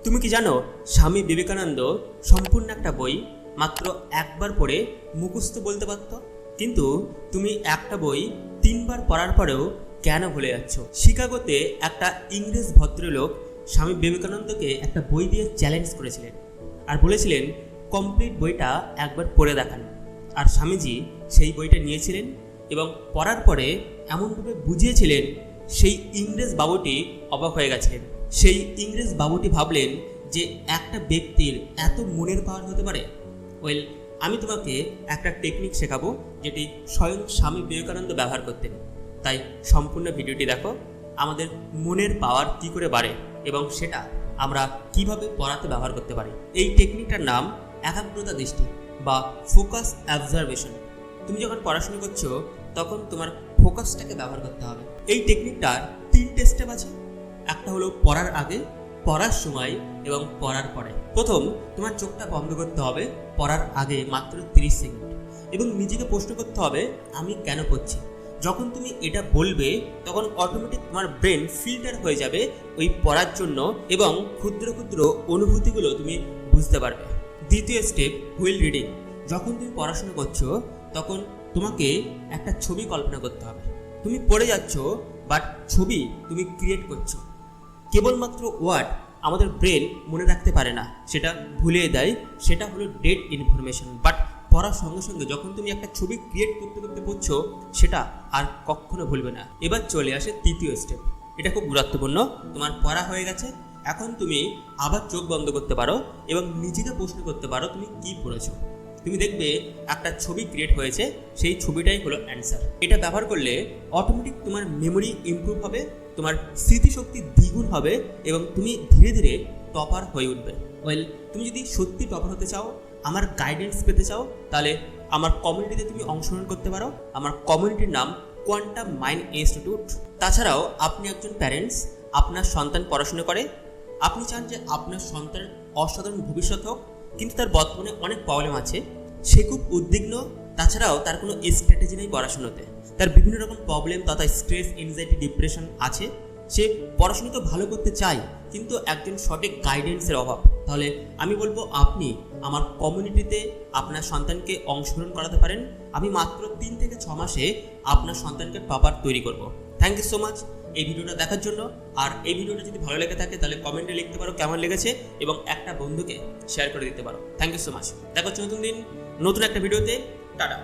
তুমি কি জানো স্বামী বিবেকানন্দ সম্পূর্ণ একটা বই মাত্র একবার পড়ে মুখস্থ বলতে পারত, কিন্তু তুমি একটা বই 3বার পড়ার পরেও কেন ভুলে যাচ্ছ? শিকাগোতে একটা ইংরেজ ভদ্রলোক স্বামী বিবেকানন্দকে একটা বই দিয়ে চ্যালেঞ্জ করেছিলেন আর বলেছিলেন কমপ্লিট বইটা একবার পড়ে দেখান। আর স্বামীজি সেই বইটা নিয়েছিলেন এবং পড়ার পরে এমনভাবে বুঝিয়েছিলেন সেই ইংরেজ বাবুটি অবাক হয়ে গেছিলেন। সেই ইংরেজ বাবুটি ভাবলেন যে একটা ব্যক্তির এত মনের পাওয়ার হতে পারে। আমি তোমাকে একটা টেকনিক শেখাবো যেটি স্বয়ং স্বামী বিবেকানন্দ ব্যবহার করতেন। তাই সম্পূর্ণ ভিডিওটি দেখো, আমাদের মনের পাওয়ার কী করে বাড়ে এবং সেটা আমরা কিভাবে পড়াতে ব্যবহার করতে পারি। এই টেকনিকটার নাম একাগ্রতা দৃষ্টি বা ফোকাস অবজারভেশন। তুমি যখন পড়াশোনা করছো তখন তোমার ফোকাসটাকে ব্যবহার করতে হবে। এই টেকনিকটার 3টে স্টেপ আছে। একটা হলো পড়ার আগে, পড়ার সময় এবং পড়ার পরে। প্রথম, তোমার চোখটা বন্ধ করতে হবে পড়ার আগে মাত্র 30 সেকেন্ড এবং নিজেকে প্রশ্ন করতে হবে আমি কেন পড়ছি। যখন তুমি এটা বলবে তখন অটোমেটিক তোমার ব্রেন ফিল্টার হয়ে যাবে ওই পড়ার জন্য এবং ক্ষুদ্র ক্ষুদ্র অনুভূতিগুলো তুমি বুঝতে পারবে। দ্বিতীয় স্টেপ, হুইল রিডিং। যখন তুমি পড়াশোনা করছো তখন তোমাকে একটা ছবি কল্পনা করতে হবে। তুমি পড়ে যাচ্ছ বাট ছবি তুমি ক্রিয়েট করছো। কেবলমাত্র ওয়ার্ড আমাদের ব্রেন মনে রাখতে পারে না, সেটা ভুলিয়ে দেয়, সেটা হলো ডেড ইনফরমেশন। বাট পড়ার সঙ্গে সঙ্গে যখন তুমি একটা ছবি ক্রিয়েট করতে করতে পড়ছো সেটা আর কখনো ভুলবে না। এবার চলে আসে তৃতীয় স্টেপ। এটা খুব গুরুত্বপূর্ণ। তোমার পড়া হয়ে গেছে, এখন তুমি আবার চোখ বন্ধ করতে পারো এবং নিজেকে প্রশ্ন করতে পারো তুমি কি পড়েছো। তুমি দেখবে একটা ছবি ক্রিয়েট হয়েছে, সেই ছবিটাই হলো অ্যান্সার। এটা ব্যবহার করলে অটোমেটিক তোমার মেমোরি ইমপ্রুভ হবে, তোমার স্মৃতিশক্তি দ্বিগুণ হবে এবং তুমি ধীরে ধীরে টপার হয়ে উঠবে। তুমি যদি সত্যি টপার হতে চাও, আমার গাইডেন্স পেতে চাও, তাহলে আমার কমিউনিটিতে তুমি অংশগ্রহণ করতে পারো। আমার কমিউনিটির নাম কোয়ান্টাম মাইন্ড ইনস্টিটিউট। তাছাড়াও আপনি একজন প্যারেন্টস, আপনার সন্তান পড়াশোনা করে, আপনি চান যে আপনার সন্তানের অসাধারণ ভবিষ্যৎ হোক, কিন্তু তার বর্তমানে অনেক প্রবলেম আছে, সে খুব উদ্বিগ্ন, তাছাড়াও তার কোনো স্ট্র্যাটেজি নেই পড়াশোনাতে, তার বিভিন্ন রকম প্রবলেম তথা স্ট্রেস, এনজাইটি, ডিপ্রেশন আছে, সে পড়াশোনা তো ভালো করতে চায় কিন্তু একজন সঠিক গাইডেন্সের অভাব। তাহলে আমি বলবো আপনি আমার কমিউনিটিতে আপনার সন্তানকে অংশগ্রহণ করাতে পারেন। আমি মাত্র 3 থেকে 6 মাসে আপনার সন্তানকে টপার তৈরি করব। থ্যাংক ইউ সো মাচ এই ভিডিওটা দেখার জন্য। আর এই ভিডিওটা যদি ভালো লেগে থাকে তাহলে কমেন্টে লিখতে পারো কেমন লেগেছে এবং একটা বন্ধুকে শেয়ার করে দিতে পারো। Thank you so much. দেখা হচ্ছে নতুন দিন নতুন একটা ভিডিওতে। টাটা।